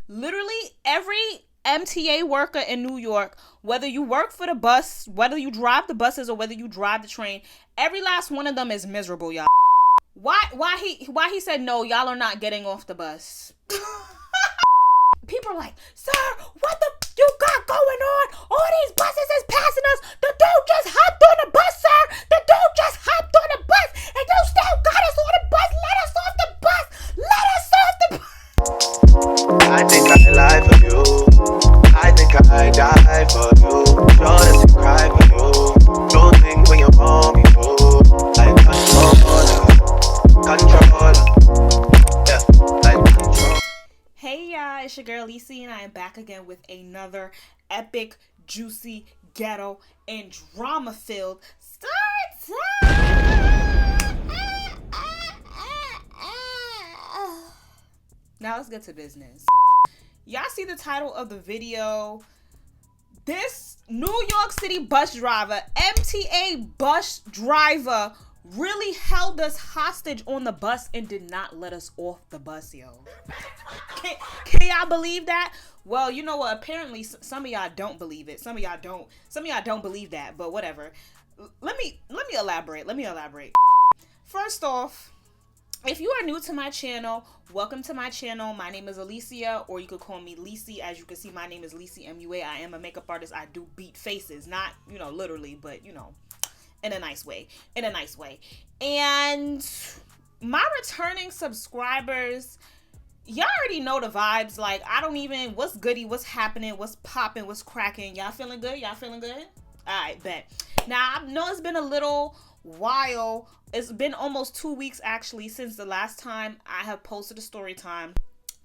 Literally every MTA worker in New York, whether you work for the bus, whether you drive the buses or whether you drive the train, every last one of them is miserable, y'all. Why he said no, y'all are not getting off the bus. People are like, sir, what the you got going on? All these buses is passing us. The dude just hopped on the bus, sir. The dude just hopped on the bus, and you still got us on the bus. Let us off the bus. Let us off the bus. I think I lie for you. I think I die for you. Sure that you cry for you. Do things when you want me to. Like controller. Yeah, like control. Hey y'all, it's your girl Lisi, and I am back again with another epic, juicy, ghetto, and drama-filled story time. Now let's get to business. Y'all see the title of the video? This New York City bus driver, MTA bus driver, really held us hostage on the bus and did not let us off the bus, yo. Can y'all believe that? Well, you know what? Apparently, some of y'all don't believe it. Some of y'all don't believe that. But whatever. Let me elaborate. First off, if you are new to my channel, welcome to my channel. My name is Alicia, or you could call me Lisi. As you can see, my name is Lisi MUA. I am a makeup artist. I do beat faces, not literally, but in a nice way. And my returning subscribers, y'all already know the vibes. Like, what's goody, what's happening, what's popping, what's cracking. Y'all feeling good? Alright, bet. Now, I know it's been a little while. It's been almost 2 weeks, actually, since the last time I have posted a story time.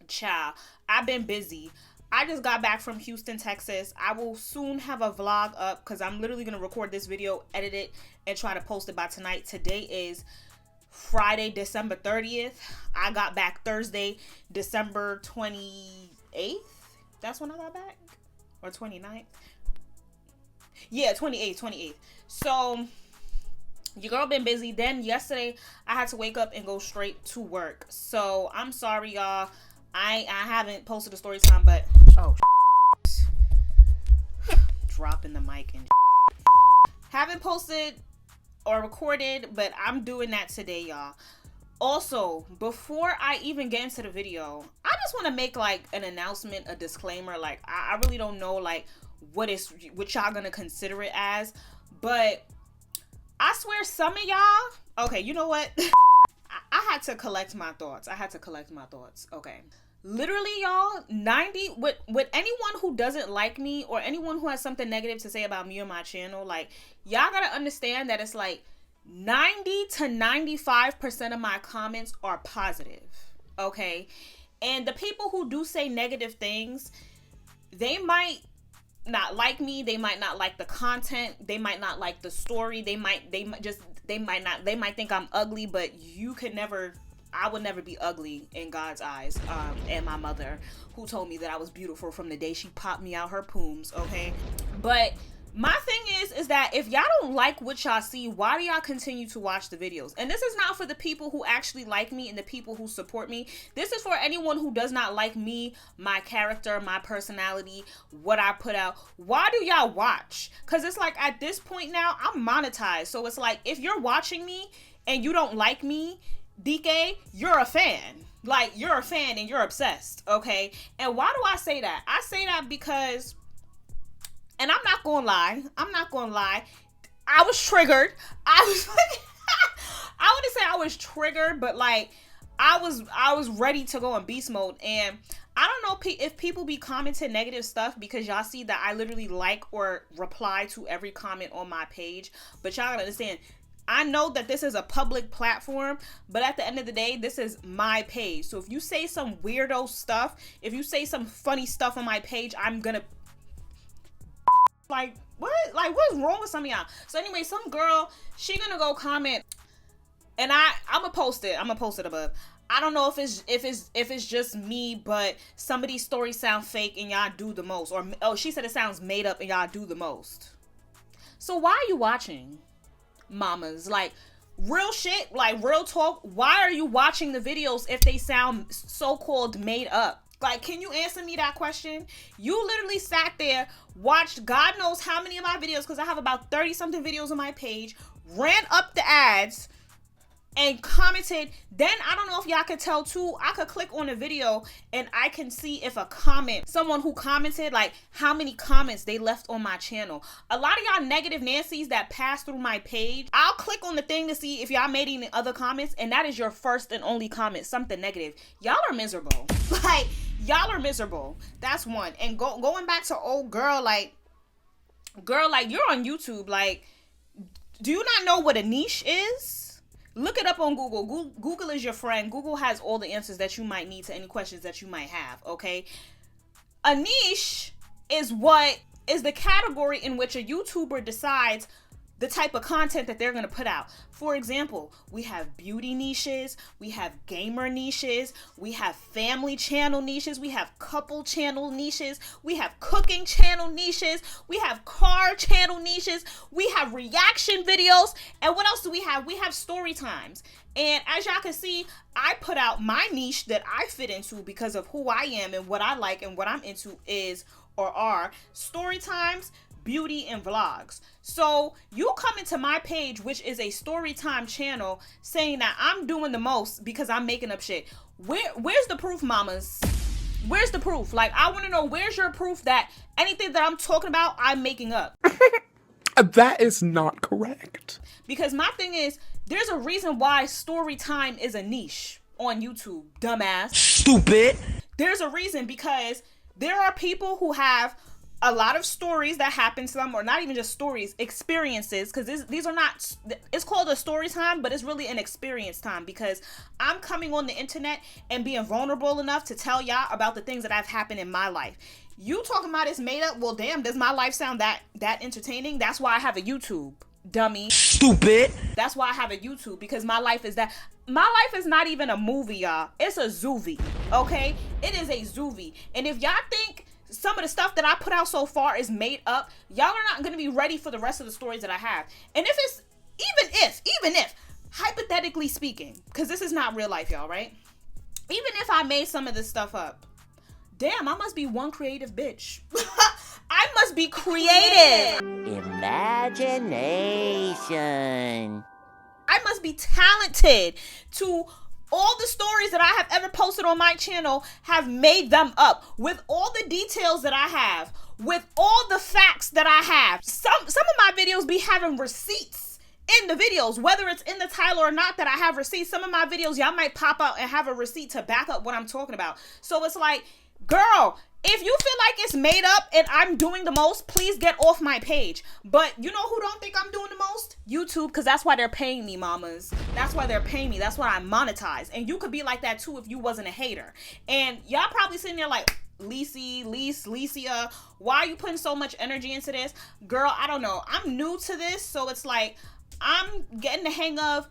Child, I've been busy. I just got back from Houston, Texas. I will soon have a vlog up because I'm literally going to record this video, edit it, and try to post it by tonight. Today is Friday, December 30th. I got back Thursday, December 28th. That's when I got back? Or 29th? Yeah, 28th. So, your girl been busy. Then yesterday, I had to wake up and go straight to work. So, I'm sorry, y'all. I haven't posted a story time, but dropping the mic and haven't posted or recorded, but I'm doing that today, y'all. Also, before I even get into the video, I just want to make like an announcement, a disclaimer. Like, I really don't know like what y'all gonna consider it as, but I swear some of y'all, okay, you know what? I had to collect my thoughts. Okay. Literally, y'all, with anyone who doesn't like me or anyone who has something negative to say about me or my channel, like, y'all gotta understand that it's like 90 to 95% of my comments are positive, okay? And the people who do say negative things, they might not like me, they might not like the content, they might not like the story, they might think I'm ugly, but I would never be ugly in God's eyes. And my mother, who told me that I was beautiful from the day she popped me out her pooms, okay? But my thing is that if y'all don't like what y'all see, why do y'all continue to watch the videos? And this is not for the people who actually like me and the people who support me. This is for anyone who does not like me, my character, my personality, what I put out. Why do y'all watch? Because it's like at this point now, I'm monetized. So it's like if you're watching me and you don't like me, DK, you're a fan. Like, you're a fan and you're obsessed, okay? And why do I say that? I say that because, and I'm not gonna lie, I was triggered. I wouldn't say I was triggered, but like, I was ready to go in beast mode. And I don't know if people be commenting negative stuff because y'all see that I literally like or reply to every comment on my page, but y'all gotta understand, I know that this is a public platform, but at the end of the day, this is my page. So if you say some weirdo stuff, if you say some funny stuff on my page, I'm gonna like, what? Like, what's wrong with some of y'all? So anyway, some girl, she gonna go comment, and I'm gonna post it. I'm gonna post it above. I don't know if it's just me, but some of these stories sound fake and y'all do the most. Or she said it sounds made up and y'all do the most. So why are you watching? Mamas, like, real shit, like real talk, why are you watching the videos if they sound so-called made up? Like, can you answer me that question? You literally sat there, watched God knows how many of my videos, because I have about 30 something videos on my page, ran up the ads, and commented. Then I don't know if y'all could tell too, I could click on a video and I can see if a comment, someone who commented, like how many comments they left on my channel. A lot of y'all negative Nancy's that pass through my page, I'll click on the thing to see if y'all made any other comments, and that is your first and only comment, something negative. Y'all are miserable. Like, y'all are miserable. That's one. And going back to old girl, like you're on YouTube. Like, do you not know what a niche is? Look it up on Google. Google is your friend. Google has all the answers that you might need to any questions that you might have, okay? A niche is the category in which a YouTuber decides the type of content that they're going to put out. For example, we have beauty niches, we have gamer niches, we have family channel niches, we have couple channel niches, we have cooking channel niches, we have car channel niches, we have reaction videos, and what else do we have? We have story times. And as y'all can see, I put out my niche that I fit into because of who I am and what I like and what I'm into are story times, beauty, and vlogs. So you come into my page, which is a story time channel, saying that I'm doing the most because I'm making up shit. Where's the proof, mamas? Where's the proof? Like, I want to know, where's your proof that anything that I'm talking about, I'm making up? That is not correct. Because my thing is, there's a reason why story time is a niche on YouTube, dumbass. Stupid. There's a reason, because there are people who have a lot of stories that happen to them, or not even just stories, experiences, because these are not, it's called a story time, but it's really an experience time, because I'm coming on the internet and being vulnerable enough to tell y'all about the things that have happened in my life. You talking about it's made up? Well, damn, does my life sound that entertaining? That's why I have a YouTube, dummy. Stupid. That's why I have a YouTube, because my life is that. My life is not even a movie, y'all. It's a zoovie, okay? It is a zoovie. And if y'all think some of the stuff that I put out so far is made up, y'all are not going to be ready for the rest of the stories that I have. And if it's, even if, hypothetically speaking, because this is not real life, y'all, right? Even if I made some of this stuff up, damn, I must be one creative bitch. I must be creative. Imagination. I must be talented to. All the stories that I have ever posted on my channel have made them up with all the details that I have, with all the facts that I have. Some of my videos be having receipts in the videos, whether it's in the title or not that I have receipts. Some of my videos, y'all might pop out and have a receipt to back up what I'm talking about. So it's like, girl, if you feel like it's made up and I'm doing the most, please get off my page. But you know who don't think I'm doing the most? YouTube, because that's why they're paying me, mamas. That's why they're paying me. That's why I monetize. And you could be like that too if you wasn't a hater. And y'all probably sitting there like, Licia, why are you putting so much energy into this? Girl, I don't know. I'm new to this, so it's like, I'm getting the hang of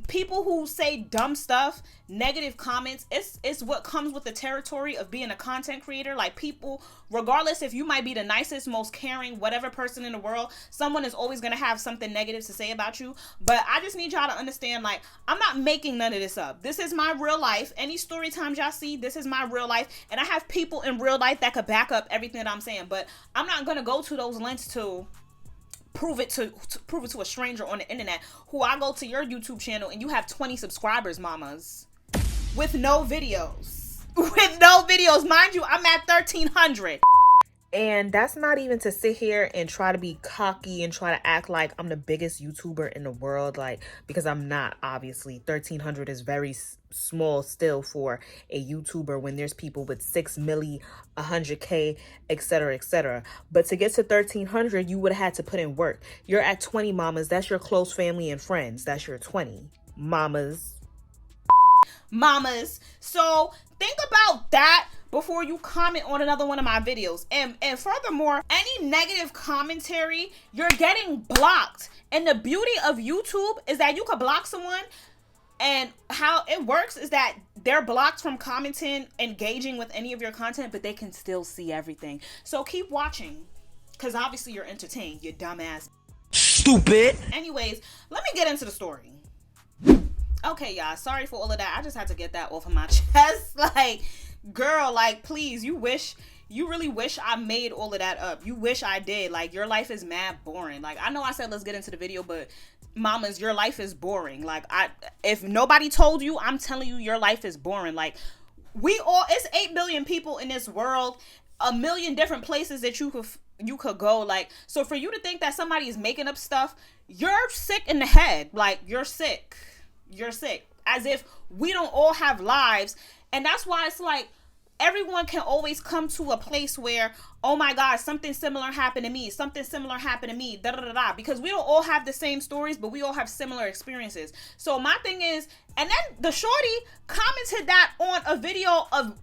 people who say dumb stuff, negative comments. It's what comes with the territory of being a content creator. Like, people, regardless if you might be the nicest, most caring, whatever person in the world, someone is always going to have something negative to say about you. But I just need y'all to understand, like, I'm not making none of this up. This is my real life. Any story times y'all see, this is my real life. And I have people in real life that could back up everything that I'm saying. But I'm not going to go to those lengths to prove it to a stranger on the internet. Who I go to your YouTube channel and you have 20 subscribers, mamas, with no videos. With no videos. Mind you, I'm at 1,300. And that's not even to sit here and try to be cocky and try to act like I'm the biggest YouTuber in the world, like, because I'm not, obviously. 1,300 is very small still for a YouTuber when there's people with 6 milli, 100K, etc., etc. But to get to 1,300, you would have had to put in work. You're at 20, mamas. That's your close family and friends. That's your 20, mamas. So think about that before you comment on another one of my videos. And furthermore, any negative commentary, you're getting blocked. And the beauty of YouTube is that you could block someone, and how it works is that they're blocked from commenting, engaging with any of your content, but they can still see everything. So keep watching, because obviously you're entertained, you dumbass. Stupid. Anyways, let me get into the story. Okay, y'all, sorry for all of that. I just had to get that off of my chest. Like, Girl, like, please, you really wish I made all of that up. You wish I did. Like, your life is mad boring. Like, I know I said let's get into the video, but mamas, your life is boring. Like, if nobody told you, I'm telling you, your life is boring. Like, it's 8 billion people in this world, a million different places that you could go. Like, so for you to think that somebody is making up stuff, you're sick in the head. Like, you're sick. As if we don't all have lives. And that's why it's like, everyone can always come to a place where, oh my God, something similar happened to me. Da da da da. Because we don't all have the same stories, but we all have similar experiences. So my thing is, and then the shorty commented that on a video of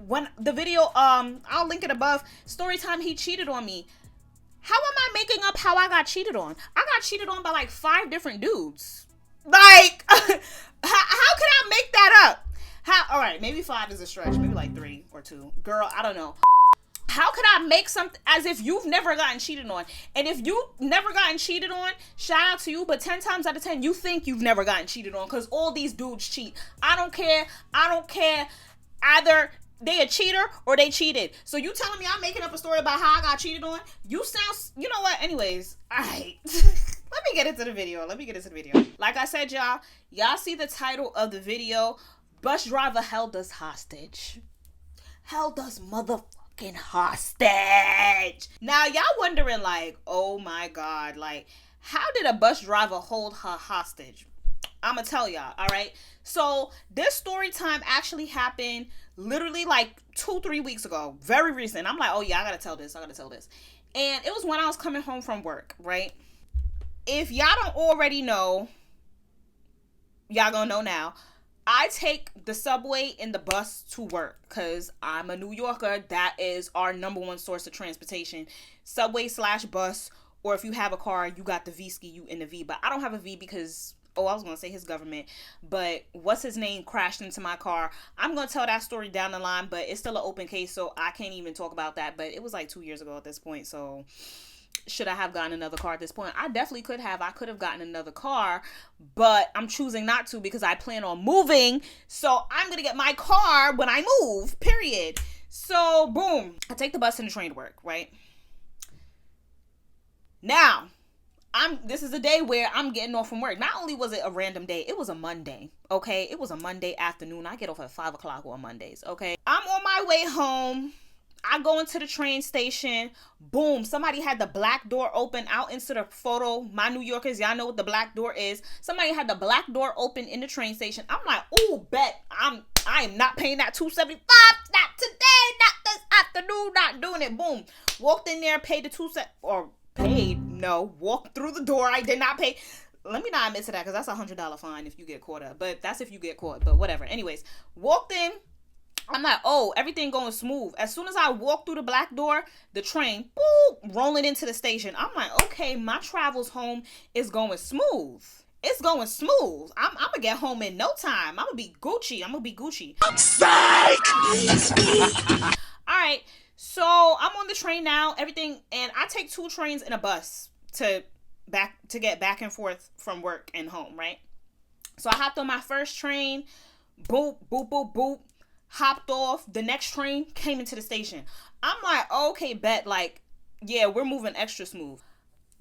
I'll link it above. Storytime, he cheated on me. How am I making up how I got cheated on? I got cheated on by like 5 different dudes. Like, how can I make that up? All right, maybe 5 is a stretch. Maybe like 3 or 2. Girl, I don't know. How could I make something as if you've never gotten cheated on? And if you've never gotten cheated on, shout out to you. But 10 times out of 10, you think you've never gotten cheated on because all these dudes cheat. I don't care. Either they a cheater or they cheated. So you telling me I'm making up a story about how I got cheated on? You know what? Anyways, all right. Let me get into the video. Like I said, y'all see the title of the video. Bus driver held us hostage. Held us motherfucking hostage. Now, y'all wondering like, oh my God, like, how did a bus driver hold her hostage? I'm gonna tell y'all, all right? So, this story time actually happened literally like 2-3 weeks ago. Very recent. I'm like, oh yeah, I gotta tell this. And it was when I was coming home from work, right? If y'all don't already know, y'all gonna know now. I take the subway and the bus to work because I'm a New Yorker. That is our number one source of transportation. Subway/bus, or if you have a car, you got the V-ski, you in the V. But I don't have a V because, I was going to say his government. But what's his name crashed into my car. I'm going to tell that story down the line, but it's still an open case, so I can't even talk about that. But it was like 2 years ago at this point, so should I have gotten another car at this point? I definitely could have. I could have gotten another car, but I'm choosing not to because I plan on moving. So I'm going to get my car when I move, period. So boom, I take the bus and the train to work, right? Now, this is a day where I'm getting off from work. Not only was it a random day, it was a Monday, okay? It was a Monday afternoon. I get off at 5 o'clock on Mondays, okay? I'm on my way home. I go into the train station. Boom. Somebody had the black door open out into the photo. My New Yorkers, y'all know what the black door is. Somebody had the black door open in the train station. I'm like, ooh, bet. I am not paying that $2.75. Not today. Not this afternoon. Not doing it. Boom. Walked in there, paid the walked through the door. I did not pay. Let me not admit to that because that's $100 fine if you get caught up. But that's if you get caught. But whatever. Anyways, walked in. I'm like, oh, everything going smooth. As soon as I walk through the black door, the train, boop, rolling into the station. I'm like, okay, my travels home is going smooth. It's going smooth. I'm going to get home in no time. I'm going to be Gucci. Psych! All right. So I'm on the train now, everything. And I take 2 trains and a bus to get back and forth from work and home, right? So I hopped on my first train. Boop, boop, boop, boop. Hopped off. The next train came into the station. I'm like, okay, bet. Like, yeah, we're moving extra smooth.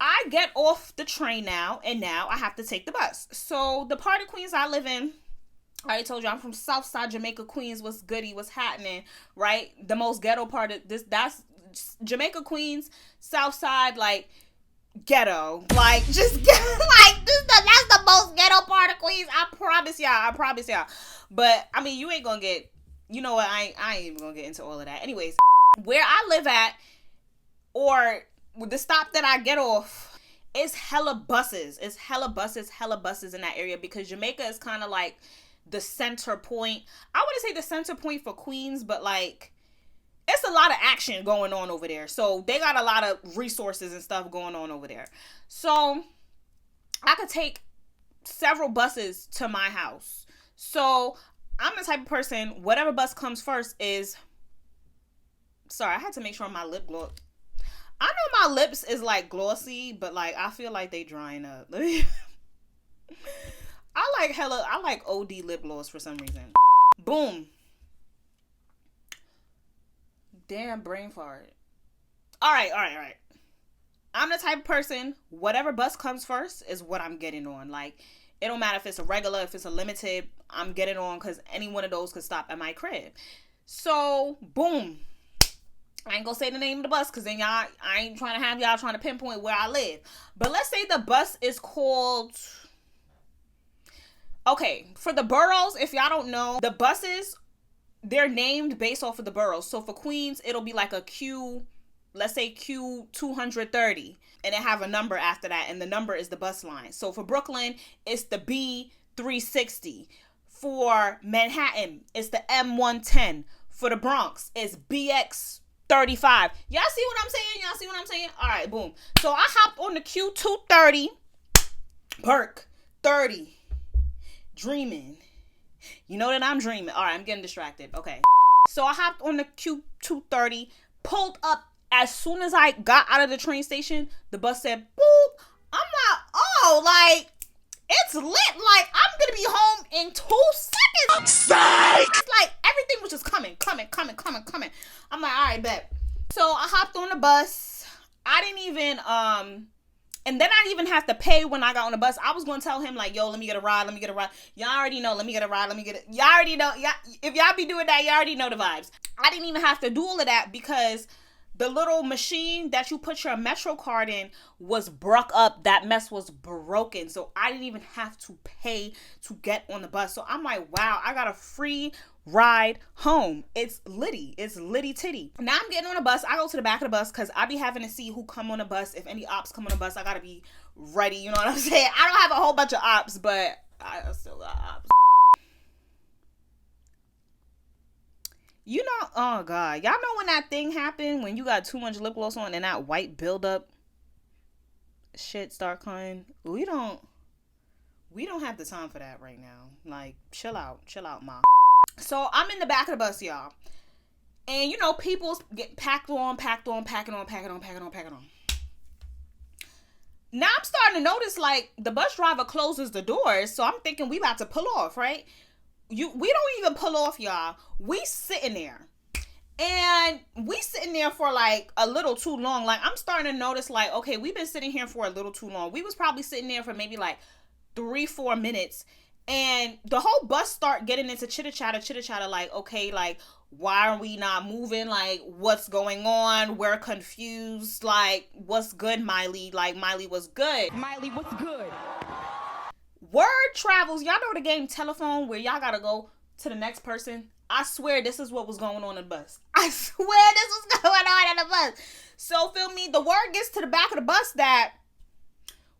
I get off the train now, and now I have to take the bus. So the part of Queens I live in, I already told you I'm from Southside Jamaica, Queens. What's goody? What's happening? Right? The most ghetto part of that's Jamaica, Queens, Southside, like ghetto. Like just like that's the most ghetto part of Queens. I promise y'all. But I mean, you ain't gonna get. You know what? I ain't even gonna get into all of that. Anyways, where I live at, or the stop that I get off, it's hella buses. It's hella buses in that area because Jamaica is kind of like the center point. I wouldn't say the center point for Queens, but like it's a lot of action going on over there. So they got a lot of resources and stuff going on over there. So I could take several buses to my house. So I'm the type of person, whatever bus comes first is... Sorry, I had to make sure my lip gloss... I know my lips is like glossy, but like I feel like they drying up. I like OD lip gloss for some reason. Boom. Damn brain fart. All right. I'm the type of person, whatever bus comes first is what I'm getting on. Like, it don't matter if it's a regular, if it's a limited, I'm getting on because any one of those could stop at my crib. So, boom. I ain't gonna say the name of the bus because then I ain't trying to have y'all trying to pinpoint where I live. But let's say the bus is called... Okay, for the boroughs, if y'all don't know, the buses, they're named based off of the boroughs. So for Queens, it'll be like a Q, let's say Q230, and it have a number after that, and the number is the bus line. So for Brooklyn, it's the B360. For Manhattan, it's the M110. For the Bronx, it's BX35. Y'all see what I'm saying? All right, boom. So I hopped on the Q230, Perk 30. Dreaming. You know that I'm dreaming. All right, I'm getting distracted. Okay. So I hopped on the Q230, pulled up. As soon as I got out of the train station, the bus said, boop. I'm like, it's lit. Like, I'm going to be home in 2 seconds. Psych! It's like, everything was just coming. I'm like, all right, bet. So I hopped on the bus. I didn't even, and then I didn't even have to pay when I got on the bus. I was going to tell him, like, yo, let me get a ride. Y'all already know, let me get a ride. Y'all already know. If y'all be doing that, y'all already know the vibes. I didn't even have to do all of that because the little machine that you put your Metro card in was broke up. That mess was broken. So I didn't even have to pay to get on the bus. So I'm like, wow, I got a free ride home. It's litty titty. Now I'm getting on a bus. I go to the back of the bus because I be having to see who come on the bus. If any ops come on the bus, I gotta be ready. You know what I'm saying? I don't have a whole bunch of ops, but I still got ops. You know, oh God, y'all know when that thing happened when you got too much lip gloss on and that white buildup shit start coming? We don't have the time for that right now. Like, chill out, ma. So I'm in the back of the bus, y'all. And you know, people get packing on. Now I'm starting to notice, like, the bus driver closes the doors. So I'm thinking we about to pull off, right? We don't even pull off, y'all. We sitting there. And we sitting there for like a little too long. Like, I'm starting to notice, like, okay, we've been sitting here for a little too long. We was probably sitting there for maybe like 3-4 minutes. And the whole bus start getting into chitter chatter, like, okay, like, why are we not moving? Like, what's going on? We're confused. Like, what's good, Miley? Like, Miley, what's good? Miley, what's good? Word travels. Y'all know the game telephone where y'all gotta go to the next person? I swear this is what was going on in the bus. I swear this was going on in the bus. So, feel me? The word gets to the back of the bus that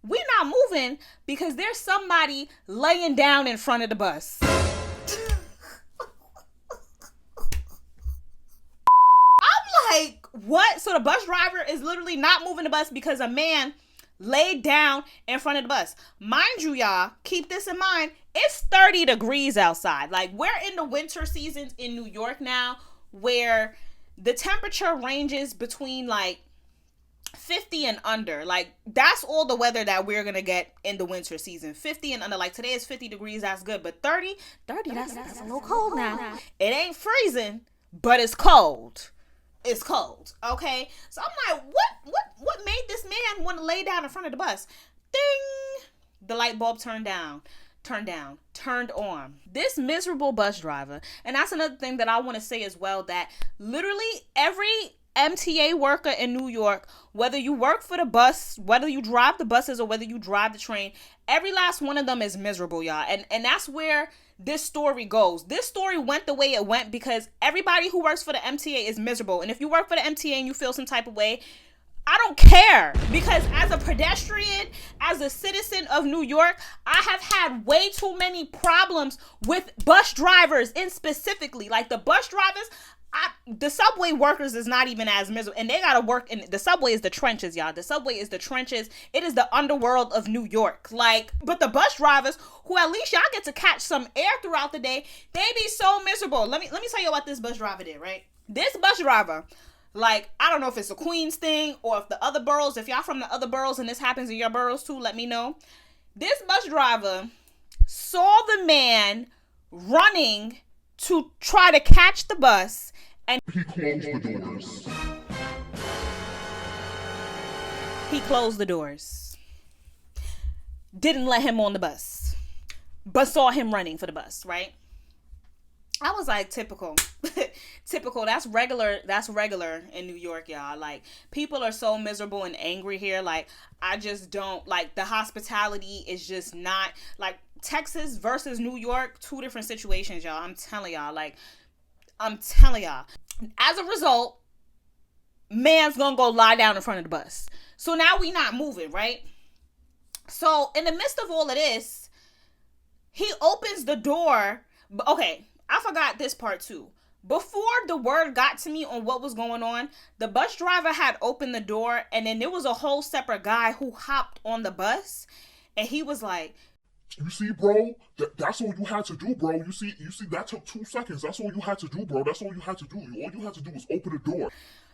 we're not moving because there's somebody laying down in front of the bus. I'm like, what? So the bus driver is literally not moving the bus because a man laid down in front of the bus. Mind you, y'all, keep this in mind. It's 30 degrees outside. Like, we're in the winter seasons in New York now where the temperature ranges between like 50 and under. Like, that's all the weather that we're gonna get in the winter season. 50 and under. Like, today is 50 degrees, that's good, but 30 that's a little cold now. It ain't freezing, but it's cold. It's cold. Okay, so I'm like, what made this man want to lay down in front of the bus? Ding, the light bulb turned on. This miserable bus driver. And that's another thing that I want to say as well, that literally every MTA worker in New York, whether you work for the bus, whether you drive the buses or whether you drive the train, every last one of them is miserable, y'all. And that's where this story goes. This story went the way it went because everybody who works for the MTA is miserable. And if you work for the MTA and you feel some type of way, I don't care, because as a pedestrian, as a citizen of New York, I have had way too many problems with bus drivers, in specifically, like the bus drivers. The subway workers is not even as miserable, and they gotta work in the subway. Is the trenches, y'all. The subway is the trenches. It is the underworld of New York. Like, but the bus drivers, who at least y'all get to catch some air throughout the day, they be so miserable. Let me tell you what this bus driver did, right? This bus driver, like, I don't know if it's a Queens thing or if the other boroughs, if y'all from the other boroughs and this happens in your boroughs too, let me know. This bus driver saw the man running to try to catch the bus And he closed the doors. He closed the doors. Didn't let him on the bus. But saw him running for the bus, right? I was like, typical. Typical. That's regular in New York, y'all. Like, people are so miserable and angry here. Like, I just don't, like, the hospitality is just not, like, Texas versus New York, two different situations, y'all. I'm telling y'all. As a result, man's gonna go lie down in front of the bus. So now we not moving, right? So in the midst of all of this, he opens the door. Okay, I forgot this part too. Before the word got to me on what was going on, the bus driver had opened the door, and then there was a whole separate guy who hopped on the bus, and he was like, "You see, bro, that's all you had to do, bro. You see, that took 2 seconds. That's all you had to do, bro. That's all you had to do. All you had to do was open the door."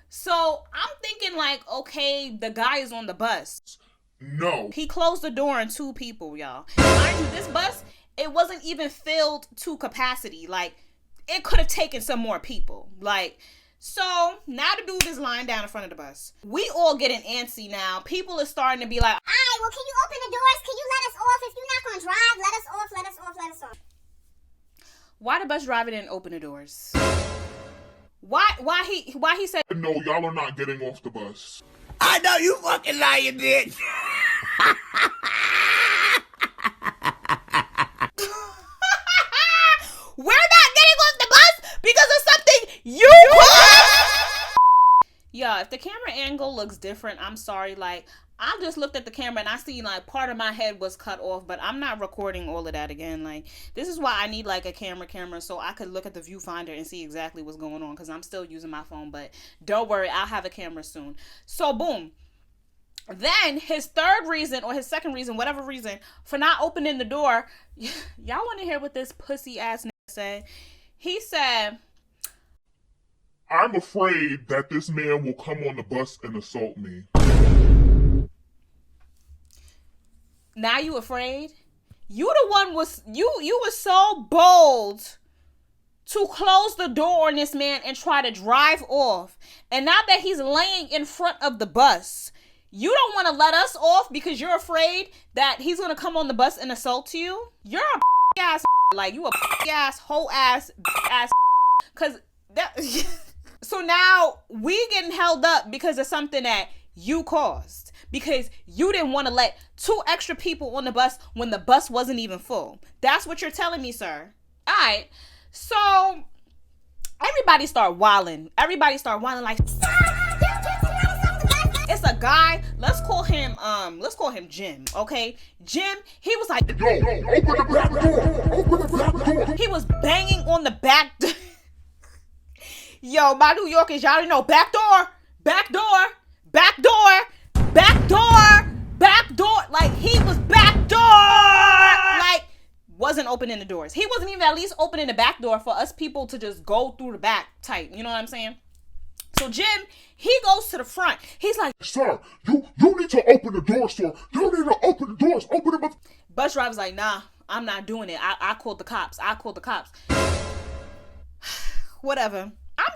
So I'm thinking like, okay, the guy is on the bus. No. He closed the door on 2 people, y'all. Mind you, this bus, it wasn't even filled to capacity. Like, it could have taken some more people. Like, so now the dude is lying down in front of the bus. We all getting antsy now. People are starting to be like, alright, well, can you open the doors? Can you let us off? If you're not gonna drive, let us off, let us off, let us off. Why the bus driver didn't open the doors? Why he said, "No, y'all are not getting off the bus." I know you fucking lying, bitch. we're not getting off the bus because of something you caused? Yeah, if the camera angle looks different, I'm sorry. Like, I just looked at the camera and I seen like part of my head was cut off, but I'm not recording all of that again. Like, this is why I need like a camera so I could look at the viewfinder and see exactly what's going on, because I'm still using my phone. But don't worry, I'll have a camera soon. So boom. Then his third reason, or his second reason, whatever reason, for not opening the door, y'all want to hear what this pussy ass nigga said? He said, "I'm afraid that this man will come on the bus and assault me." Now you afraid? You the one you were so bold to close the door on this man and try to drive off. And now that he's laying in front of the bus, you don't want to let us off because you're afraid that he's going to come on the bus and assault you? You're a ass, like, you a ass, whole ass, because that... So now we getting held up because of something that you caused. Because you didn't want to let 2 extra people on the bus when the bus wasn't even full. That's what you're telling me, sir. All right. So everybody start wilding. Like, it's a guy. Let's call him Jim, okay? Jim, he was like, "Yo, open the back door. Open the back door." He was banging on the back door. Yo, my New Yorkers, y'all already know. Back door. Like, he was back door. Like, wasn't opening the doors. He wasn't even at least opening the back door for us people to just go through the back type. You know what I'm saying? So Jim, he goes to the front. He's like, "Sir, you need to open the doors, sir. You need to open the doors. Open them up." Bus driver's like, nah, I'm not doing it. I called the cops. Whatever. I'm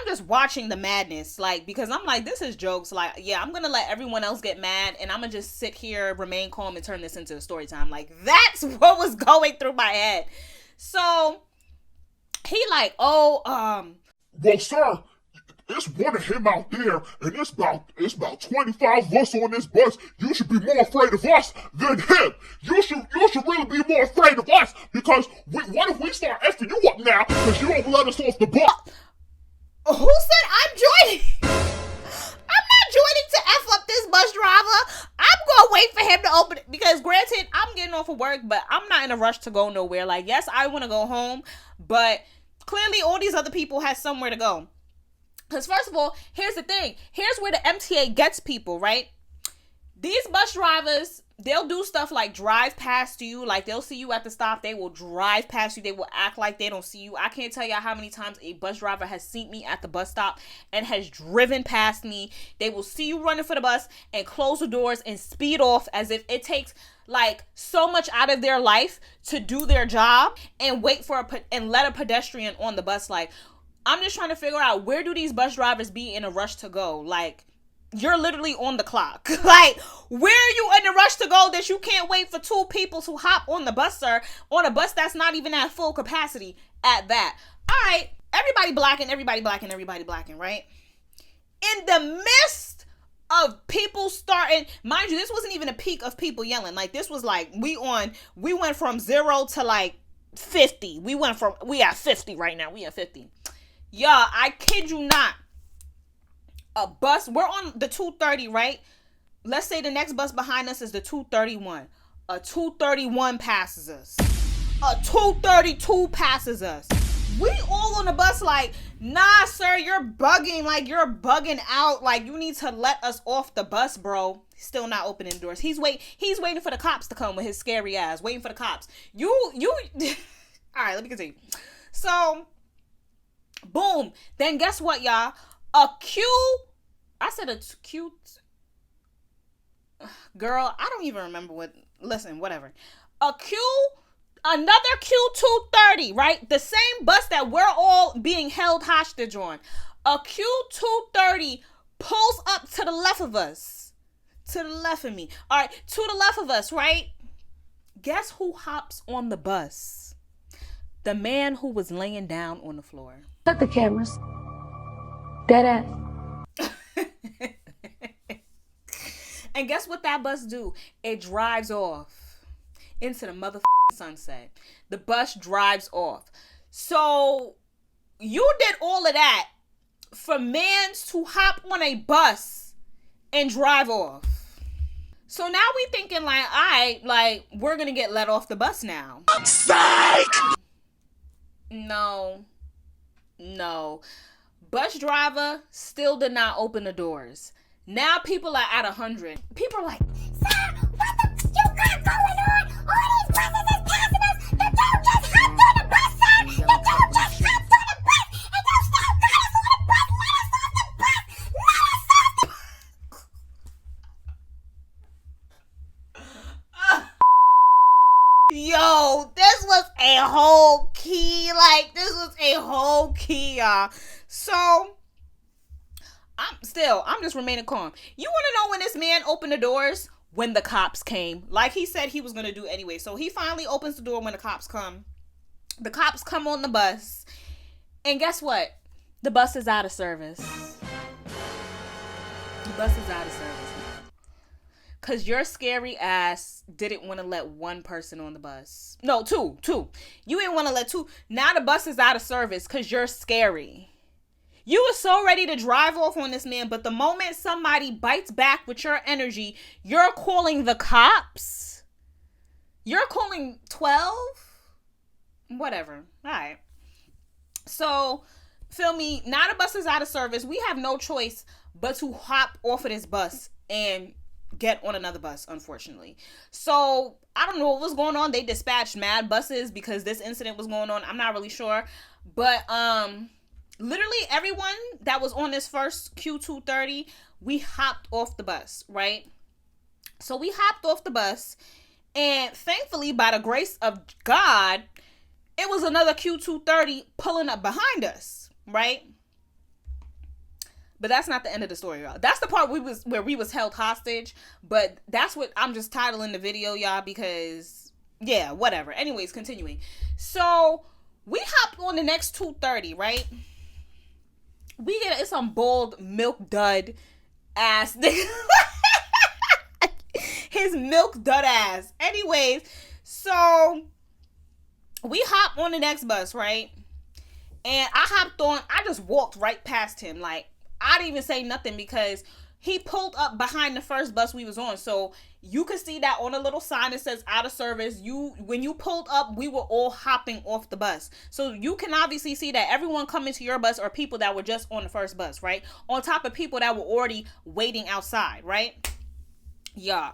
just watching the madness, like, because I'm like, this is jokes. Like, yeah, I'm gonna let everyone else get mad and I'm gonna just sit here, remain calm, and turn this into a story time. Like, that's what was going through my head. So he like, "Well, sir, it's one of him out there, and it's about 25 of us on this bus. You should be more afraid of us than him. You should really be more afraid of us, because what if we start effing you up now because you don't let us off the bus?" Who said I'm joining? I'm not joining to F up this bus driver. I'm gonna wait for him to open it, because granted, I'm getting off of work, but I'm not in a rush to go nowhere. Like, yes, I want to go home, but clearly all these other people have somewhere to go. Because first of all, here's the thing. Here's where the MTA gets people, right? These bus drivers, they'll do stuff like drive past you. Like, they'll see you at the stop. They will drive past you. They will act like they don't see you. I can't tell y'all how many times a bus driver has seen me at the bus stop and has driven past me. They will see you running for the bus and close the doors and speed off as if it takes like so much out of their life to do their job and wait for and let a pedestrian on the bus. Like, I'm just trying to figure out, where do these bus drivers be in a rush to go? Like, you're literally on the clock. Like, where are you in a rush to go that you can't wait for 2 people to hop on the bus, sir? On a bus that's not even at full capacity at that. All right, everybody blacking, right? In the midst of people starting, mind you, this wasn't even a peak of people yelling. Like, this was like, we went from 0 to like 50. We at 50 right now. We at 50. Y'all, I kid you not. A bus, we're on the 230, right? Let's say the next bus behind us is the 231. A 231 passes us. A 232 passes us. We all on the bus like, nah, sir, you're bugging. Like, you're bugging out. Like, you need to let us off the bus, bro. Still not opening doors. He's waiting for the cops to come with his scary ass. Waiting for the cops. You. All right, let me continue. So, boom. Then guess what, y'all? Girl, I don't even remember whatever. Another Q230, right? The same bus that we're all being held hostage on. A Q230 pulls up to the left of us. To the left of me. All right, to the left of us, right? Guess who hops on the bus? The man who was laying down on the floor. Cut the cameras. Dead ass. And guess what that bus do? It drives off into the motherfucking sunset. The bus drives off. So you did all of that for mans to hop on a bus and drive off. So now we thinking like, all right, like, we're gonna get let off the bus now. Psych! No. Bus driver still did not open the doors. Now people are at 100. People are like, Sir, what the you got going on? All these buses is passing us. The dude just hopped on the bus, sir. The dude just hopped on the bus. And you still got us on the bus. Let us off the bus. Let us off the yo, this was a whole key. Like, this was a whole key, y'all. So, I'm just remaining calm. You want to know when this man opened the doors? When the cops came. Like he said he was going to do anyway. So he finally opens the door when the cops come. The cops come on the bus. And guess what? The bus is out of service. The bus is out of service now. Because your scary ass didn't want to let one person on the bus. No, two. You didn't want to let 2. Now the bus is out of service because you're scary. You were so ready to drive off on this man, but the moment somebody bites back with your energy, you're calling the cops? You're calling 12? Whatever. All right. So, feel me? Now the bus is out of service. We have no choice but to hop off of this bus and get on another bus, unfortunately. So, I don't know what was going on. They dispatched mad buses because this incident was going on. I'm not really sure. But, literally everyone that was on this first Q230, we hopped off the bus, right? So we hopped off the bus, and thankfully, by the grace of God, it was another Q230 pulling up behind us, right? But that's not the end of the story, y'all. That's the part where we was held hostage, but that's what I'm just titling the video, y'all, because, yeah, whatever. Anyways, continuing. So we hopped on the next 230, right? It's some bald milk dud ass nigga. His milk dud ass. Anyways, so we hop on the next bus, right? And I hopped on. I just walked right past him. Like, I didn't even say nothing because he pulled up behind the first bus we was on. So you could see that on a little sign that says out of service. When you pulled up, we were all hopping off the bus. So you can obviously see that everyone coming to your bus are people that were just on the first bus, right? On top of people that were already waiting outside, right? Yeah.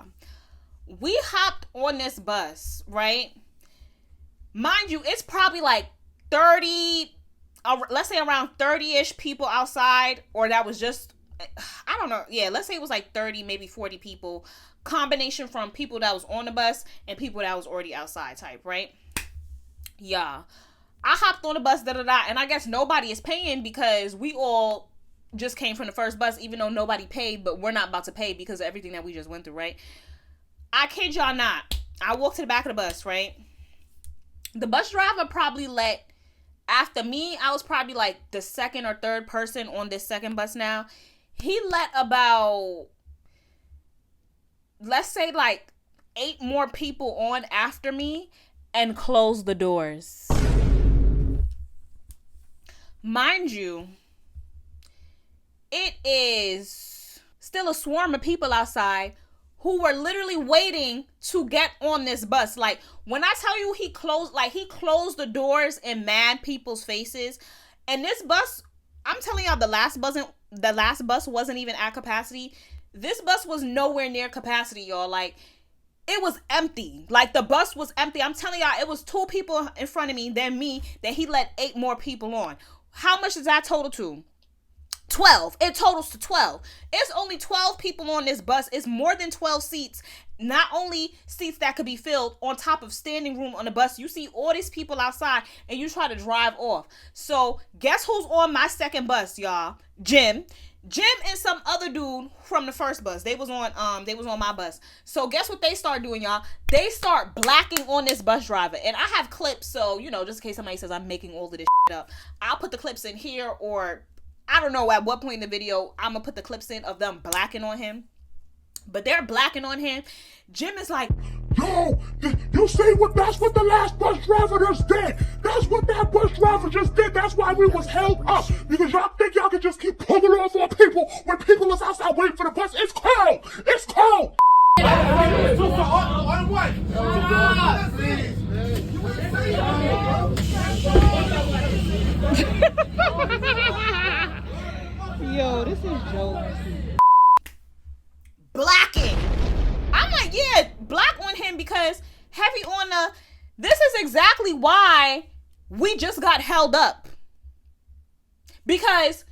We hopped on this bus, right? Mind you, it's probably like 30, let's say around 30-ish people outside, or that was just, I don't know. Yeah, let's say it was like 30, maybe 40 people. Combination from people that was on the bus and people that was already outside type, right? Yeah. I hopped on the bus, and I guess nobody is paying because we all just came from the first bus, even though nobody paid, but we're not about to pay because of everything that we just went through, right? I kid y'all not. I walked to the back of the bus, right? The bus driver probably let, after me, I was probably like the second or third person on this second bus now. He let about, let's say like 8 more people on after me and closed the doors. Mind you, it is still a swarm of people outside who were literally waiting to get on this bus. Like, when I tell you he closed the doors in mad people's faces. And this bus, I'm telling y'all, the last bus wasn't even at capacity. This bus was nowhere near capacity, y'all. Like, it was empty. Like, the bus was empty. I'm telling y'all, it was 2 people in front of me, then me, that he let 8 more people on. How much does that total to? 12. It totals to 12. It's only 12 people on this bus. It's more than 12 seats. Not only seats that could be filled, on top of standing room on the bus. You see all these people outside and you try to drive off. So guess who's on my second bus, y'all? Jim and some other dude from the first bus. They was on my bus. So guess what they start doing, y'all? They start blacking on this bus driver. And I have clips, so just in case somebody says I'm making all of this shit up, I'll put the clips in here, or I don't know at what point in the video I'm gonna put the clips in of them blacking on him. But they're blacking on him. Jim is like, yo, you see that's what the last bus driver just did. That's what that bus driver just did. That's why we was held up. Because y'all think y'all can just keep pulling off on people when people is outside waiting for the bus. It's cold. It's cold. yo, this is jokes. Blacking. I'm like, yeah, black on him because heavy on the, this is exactly why we just got held up. Because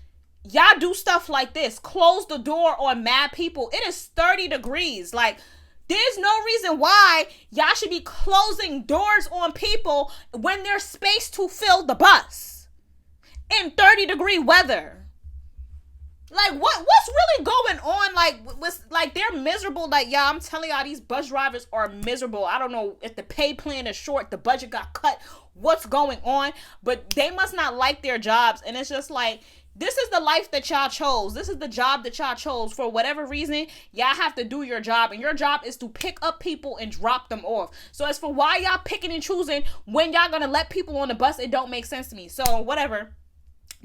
y'all do stuff like this. Close the door on mad people. It is 30 degrees. Like, there's no reason why y'all should be closing doors on people when there's space to fill the bus in 30-degree weather. Like, what's really going on? Like, they're miserable. Like, y'all, I'm telling y'all, these bus drivers are miserable. I don't know if the pay plan is short, the budget got cut, what's going on, but they must not like their jobs. And it's just like, this is the life that y'all chose. This is the job that y'all chose. For whatever reason, y'all have to do your job, and your job is to pick up people and drop them off. So as for why y'all picking and choosing when y'all gonna let people on the bus, it don't make sense to me. So whatever.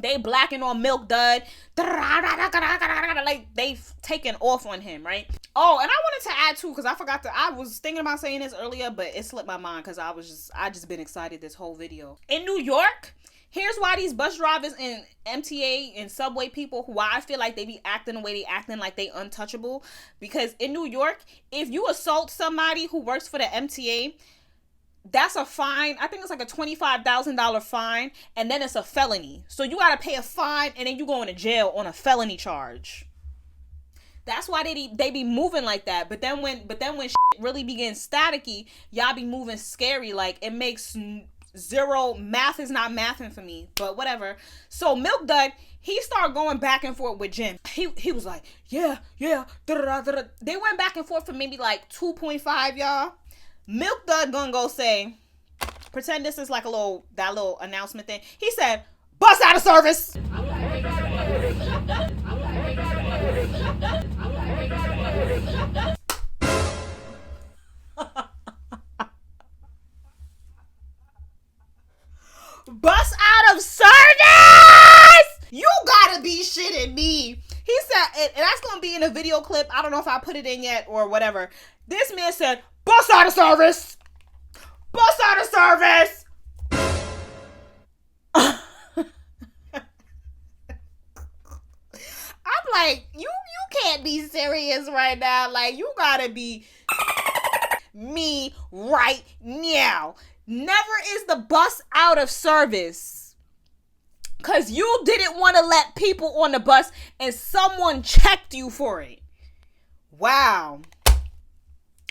They blacking on Milk Dud. Like, they've taken off on him, right? Oh, and I wanted to add too, because I was thinking about saying this earlier, but it slipped my mind because I just been excited this whole video. In New York, here's why these bus drivers and MTA and subway people, why I feel like they be acting the way they acting, like they untouchable. Because in New York, if you assault somebody who works for the MTA, that's a fine. I think it's like a $25,000 fine, and then it's a felony. So you gotta pay a fine, and then you go into jail on a felony charge. That's why they be moving like that. But then when shit really begins staticky, y'all be moving scary. Like, it makes zero, math is not mathing for me. But whatever. So Milk Dud, he started going back and forth with Jim. He was like, yeah, da-da-da-da-da. They went back and forth for maybe like 2.5, y'all. Milk Dud gonna go say, pretend this is like that little announcement thing. He said, bus out of service. Bus out of service? You gotta be shitting me. He said, and that's gonna be in a video clip. I don't know if I put it in yet or whatever. This man said, bus out of service. Bus out of service. I'm like, you can't be serious right now. Like, you gotta be me right now. Never is the bus out of service. Because you didn't want to let people on the bus and someone checked you for it. Wow.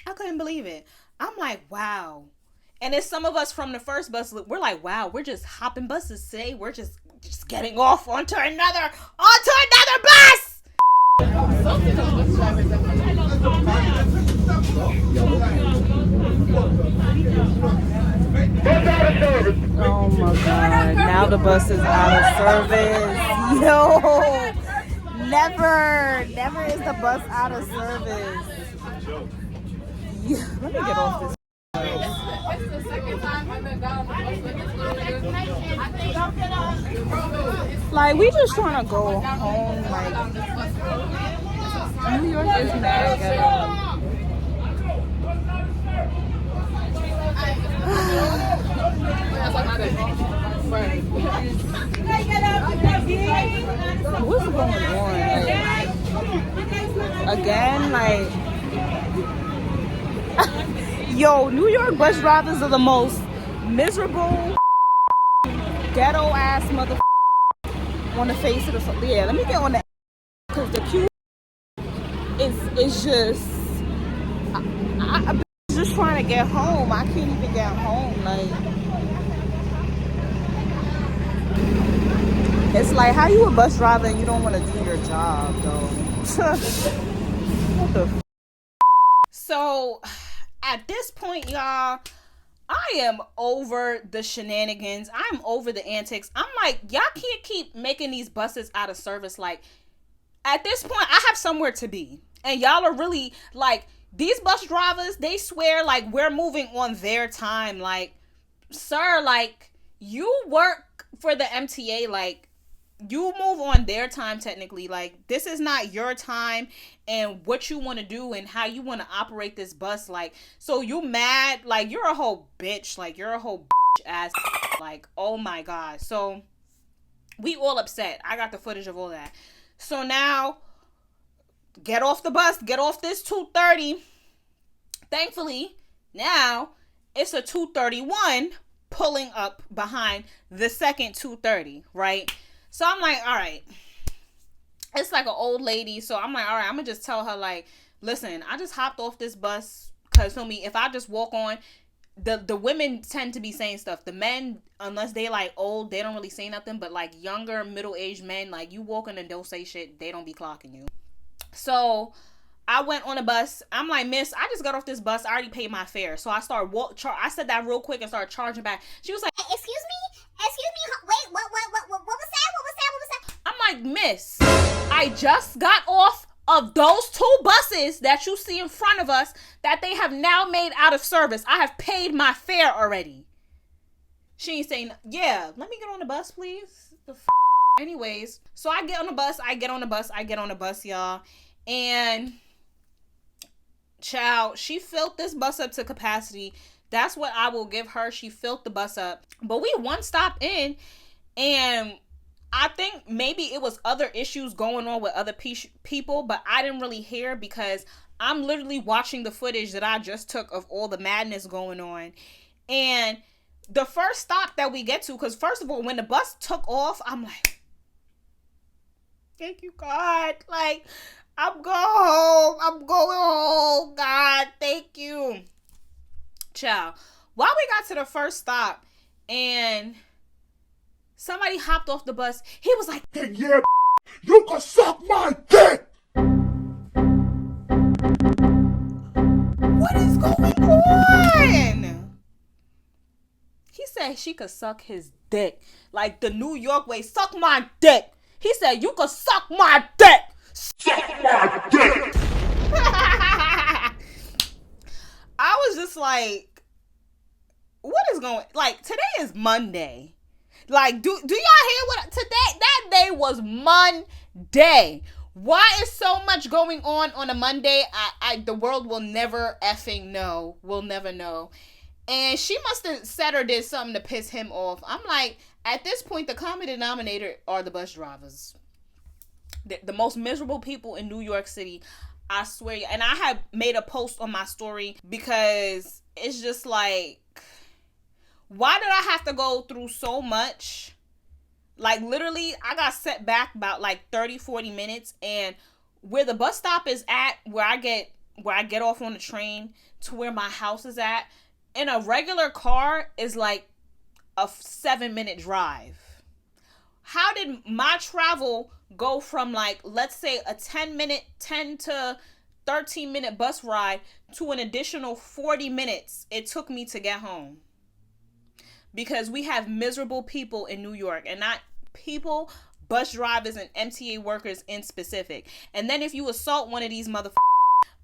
I couldn't believe it. I'm like, wow. And it's some of us from the first bus. We're like, wow, we're just hopping buses today. We're just getting off onto another bus. Oh my god, now the bus is out of service. Yo, never is the bus out of service. Yeah, let me get off this. Like, we just trying to go home. Like, New York is mad ghetto. What's going on? Like, again, like, yo, New York bus drivers are the most miserable, ghetto ass mother on the face of the. Yeah, let me get on that because the queue is just. I'm just trying to get home. I can't even get home. Like, it's like, how you a bus driver and you don't want to do your job, though? What the f? So, at this point, y'all, I am over the shenanigans. I'm over the antics. I'm like, y'all can't keep making these buses out of service. Like, at this point, I have somewhere to be. And y'all are really, like, these bus drivers, they swear, like, we're moving on their time. Like, sir, like, you work for the MTA, like, you move on their time technically. Like, this is not your time and what you want to do and how you want to operate this bus. Like, so you mad? Like, you're a whole bitch. Like, you're a whole bitch ass. Like, oh my god. So we all upset. I got the footage of all that. So now, get off the bus. Get off this 2:30. Thankfully, now it's a 2:31 pulling up behind the second 2:30, right? So I'm like, all right. It's like an old lady. So I'm like, all right, I'm going to just tell her, like, listen, I just hopped off this bus because, feel me, if I just walk on, the women tend to be saying stuff. The men, unless they, like, old, they don't really say nothing. But, like, younger, middle-aged men, like, you walk in and don't say shit, they don't be clocking you. So I went on a bus. I'm like, miss, I just got off this bus. I already paid my fare. So I started I said that real quick and started charging back. She was like, Excuse me, wait, what was that? I'm like, miss, I just got off of those two buses that you see in front of us that they have now made out of service. I have paid my fare already. She ain't saying, yeah, let me get on the bus, please. Anyways, so I get on the bus, y'all. And, child, she filled this bus up to capacity. That's what I will give her. She filled the bus up. But we one stop in, and I think maybe it was other issues going on with other people, but I didn't really hear because I'm literally watching the footage that I just took of all the madness going on. And the first stop that we get to, because first of all, when the bus took off, I'm like, thank you, God. Like, I'm going home, God. Thank you. Child. While we got to the first stop and somebody hopped off the bus, he was like, Hey, yeah, you can suck my dick! what is going on? He said she could suck his dick. Like the New York way, suck my dick. He said, you could suck my dick. Suck my dick! I was just like, what is going, like, today is Monday. Like, do y'all hear what today? That day was Monday. Why is so much going on a Monday? The world will never effing know. We'll never know. And she must have said or did something to piss him off. I'm like, at this point, the common denominator are the bus drivers. The most miserable people in New York City. I swear. And I have made a post on my story because it's just like, why did I have to go through so much? Like, literally, I got set back about like 30-40 minutes, and where the bus stop is at, where I get off on the train to where my house is at, in a regular car is like a 7-minute drive. How did my travel go from, like, let's say a 10 to 13-minute bus ride to an additional 40 minutes it took me to get home? Because we have miserable people in New York, and not people, bus drivers and MTA workers in specific. And then if you assault one of these motherfuckers,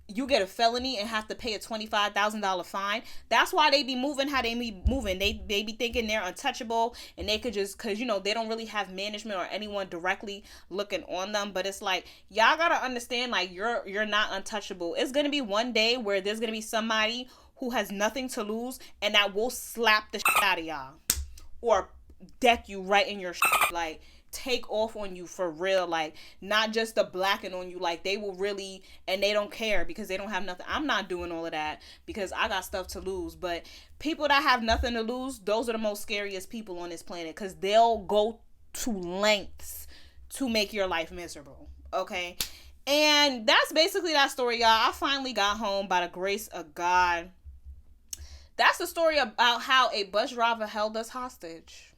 you get a felony and have to pay a $25,000 fine. That's why they be moving how they be moving. They be thinking they're untouchable, and they could just, because, you know, they don't really have management or anyone directly looking on them. But it's like, y'all gotta understand, like, you're not untouchable. It's gonna be one day where there's gonna be somebody who has nothing to lose, and that will slap the shit out of y'all or deck you right in your shit. Like, take off on you for real. Like, not just the blacking on you. Like, they will really, and they don't care because they don't have nothing. I'm not doing all of that because I got stuff to lose. But people that have nothing to lose, those are the most scariest people on this planet, because they'll go to lengths to make your life miserable. Okay? And that's basically that story, y'all. I finally got home by the grace of God. That's the story about how a bus driver held us hostage.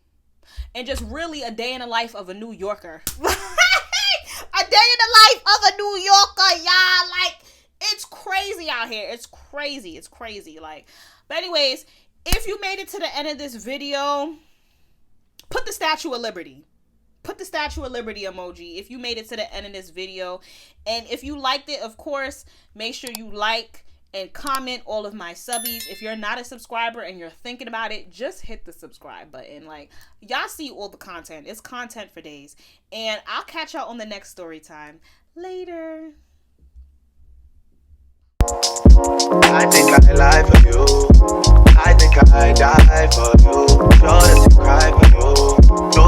And just really a day in the life of a New Yorker. A day in the life of a New Yorker, y'all. Like, it's crazy out here. It's crazy. It's crazy. Like, but anyways, if you made it to the end of this video, put the Statue of Liberty. Put the Statue of Liberty emoji if you made it to the end of this video. And if you liked it, of course, make sure you like and comment all of my subbies. If you're not a subscriber and you're thinking about it, just hit the subscribe button. Like, y'all see all the content. It's content for days. And I'll catch y'all on the next story time. Later. I think I lie for you. I think I die for you. Sure that you cry for you.